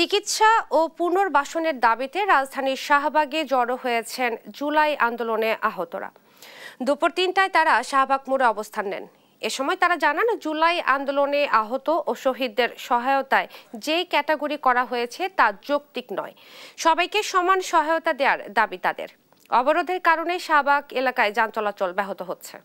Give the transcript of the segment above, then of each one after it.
চিকিৎসা ও পুনর্বাসনের দাবিতে রাজধানীর শাহবাগে জড়ো হয়েছেন জুলাই আন্দোলনে আহতরা। দুপুর ৩টায় তারা শাহবাগ মোড়ে অবস্থান নেন। এ সময় তারা জানান, জুলাই আন্দোলনে আহত ও শহীদদের সহায়তায় যে ক্যাটাগরি করা হয়েছে তা যৌক্তিক নয়। সবাইকে সমান সহায়তা দেওয়ার দাবি তাদের। অবরোধের কারণে শাহবাগ এলাকায় যান চলাচল ব্যাহত হচ্ছে।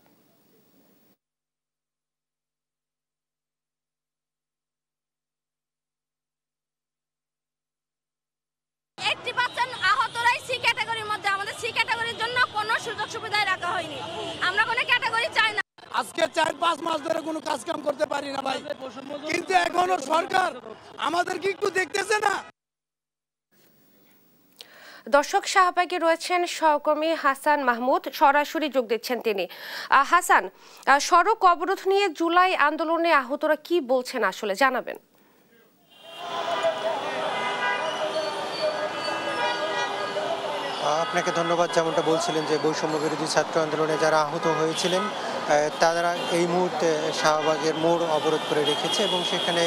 আহতরাই সি ক্যাটাগরির মধ্যে, আমাদের সি ক্যাটাগরির জন্য কোনো সুযোগ সুবিধা রাখা হয়নি। আমরা কোনো ক্যাটাগরি চাই না। আজকে ৪-৫ মাস ধরে কোনো কাজ কাম করতে পারি না ভাই, কিন্তু এখনো সরকার আমাদের কি একটু দেখতেছে না? দর্শক, শাহবাগে রয়েছেন সহকর্মী হাসান মাহমুদ, সরাসরি যোগ দিচ্ছেন তিনি। হাসান, সড়ক অবরোধ নিয়ে জুলাই আন্দোলনে আহতরা কি বলছেন আসলে জানাবেন। আপনাকে ধন্যবাদ। যেমনটা বলছিলেন যে বৈষম্য বিরোধী ছাত্র আন্দোলনে যারা আহত হয়েছিলেন তারা এই মুহূর্তে শাহবাগের মোড় অবরোধ করে রেখেছে এবং সেখানে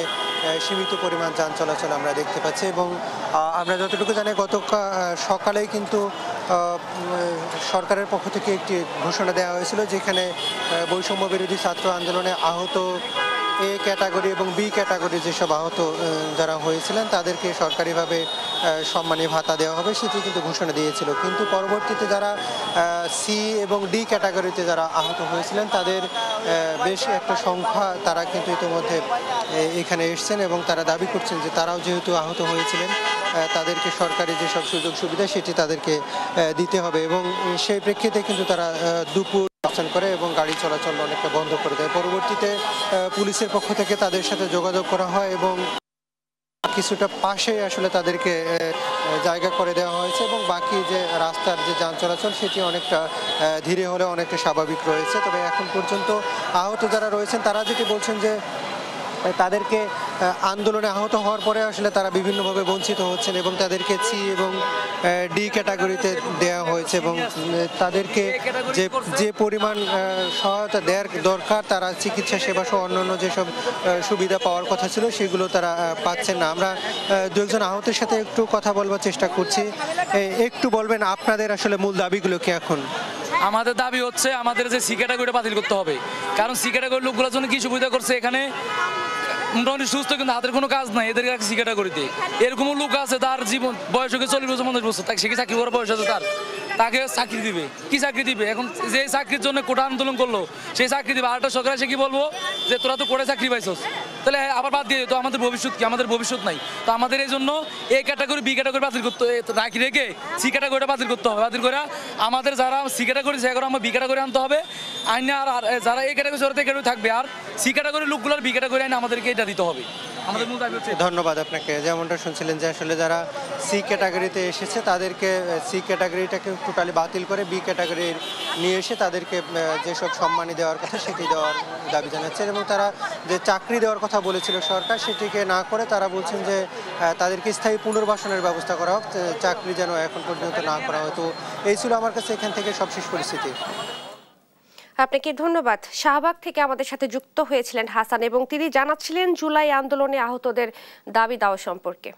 সীমিত পরিমাণ যান চলাচল আমরা দেখতে পাচ্ছি। এবং আমরা যতটুকু জানি গতকাল সকালেই কিন্তু সরকারের পক্ষ থেকে একটি ঘোষণা দেওয়া হয়েছিল, যেখানে বৈষম্য বিরোধী ছাত্র আন্দোলনে আহত এ ক্যাটাগরি এবং বি ক্যাটাগরি যেসব আহত যারা হয়েছিলেন তাদেরকে সরকারিভাবে সম্মানী ভাতা দেওয়া হবে, সেটি কিন্তু ঘোষণা দিয়েছিল। কিন্তু পরবর্তীতে যারা সি এবং ডি ক্যাটাগরিতে যারা আহত হয়েছিলেন তাদের বেশ একটা সংখ্যা তারা কিন্তু ইতিমধ্যে এখানে এসছেন এবং তারা দাবি করছেন যে তারাও যেহেতু আহত হয়েছিলেন তাদেরকে সরকারি যেসব সুযোগ সুবিধা সেটি তাদেরকে দিতে হবে। এবং সেই প্রেক্ষিতে কিন্তু তারা দুপুর অবস্থান করে এবং গাড়ি চলাচল অনেকটা বন্ধ করে দেয়। পরবর্তীতে পুলিশের পক্ষ থেকে তাদের সাথে যোগাযোগ করা হয় এবং কিছুটা পাশে আসলে তাদেরকে জায়গা করে দেওয়া হয়েছে এবং বাকি যে রাস্তার যে যান চলাচল সেটি অনেকটা ধীরে হলে অনেকটা স্বাভাবিক রয়েছে। তবে এখন পর্যন্ত আহত যারা রয়েছেন তারা যেটি বলছেন যে তাদেরকে আন্দোলনে আহত হওয়ার পরে আসলে তারা বিভিন্নভাবে বঞ্চিত হচ্ছেন এবং তাদেরকে সি এবং ডি ক্যাটাগরিতে দেওয়া হয়েছে এবং তাদেরকে যে পরিমাণ সহায়তা দেওয়ার দরকার, তারা চিকিৎসা সেবা সহ অন্যান্য যেসব সুবিধা পাওয়ার কথা ছিল সেগুলো তারা পাচ্ছেন না। আমরা দু একজন আহতের সাথে একটু কথা বলবার চেষ্টা করছি। একটু বলবেন আপনাদের আসলে মূল দাবিগুলো কি? এখন আমাদের দাবি হচ্ছে আমাদের যে সি ক্যাটাগরিটা বাতিল করতে হবে, কারণ সি ক্যাটাগরির লোকগুলোর জন্য কি সুবিধা করছে, এখানে মোটামুটি সুস্থ কিন্তু হাতের কোনো কাজ নাই এদের সি ক্যাটাগরিতে। এরকম লোক আছে তার জীবন বয়স হয়ে 40 বছর 50 বছর, তাকে সে কি চাকরি করার বয়স আছে তাকে চাকরি দিবে? কি চাকরি দিবে? এখন যে চাকরির জন্য কোটা আন্দোলন করলো সেই চাকরি দিবে। আরেকটা সরকার এসে কি বলবো যে তোরা তো কোটায় চাকরি পাইছস, তাহলে আবার বাদ দিয়ে তো আমাদের ভবিষ্যৎ কি? আমাদের ভবিষ্যৎ নাই। তো আমাদের এই জন্য এ ক্যাটাগরি বি ক্যাটাগরি বাতিল করতে রাখি রেখে সি ক্যাটাগরিটা বাতিল করতে হবে। বাতিল করে আমাদের যারা সি ক্যাটাগরি সেগুলো আমরা বি ক্যাটাগরি আনতে হবে আইনে, আর যারা এই ক্যাটাগরি যারা ক্যাটাগরি থাকবে আর সি ক্যাটাগরির লোকগুলোর বি ক্যাটাগরি আইনে আমাদেরকে এটা দিতে হবে। আমাদের মূল দাবি হচ্ছে। ধন্যবাদ আপনাকে। যেমনটা শুনছিলেন যে আসলে যারা সি ক্যাটাগরিতে এসেছে তাদেরকে সি ক্যাটাগরিটাকে টোটালি বাতিল করে বি ক্যাটাগরি নিয়ে এসে তাদেরকে যেসব সম্মানী দেওয়ার কথা সেটি দেওয়ার দাবি জানাচ্ছেন এবং তারা যে চাকরি দেওয়ার কথা বলেছিল সরকার সেটিকে না করে তারা বলছেন যে তাদেরকে স্থায়ী পুনর্বাসনের ব্যবস্থা করা হোক, চাকরি যেন এখন পর্যন্ত না করা হয়। তো এই ছিল আমার কাছে এখান থেকে সবশেষ পরিস্থিতি। আপনাকে ধন্যবাদ। শাহবাগ থেকে আমাদের সাথে যুক্ত হয়েছিলেন হাসান এবং তিনি জানাচ্ছিলেন জুলাই আন্দোলনে আহতদের দাবি দাওয়া সম্পর্কে।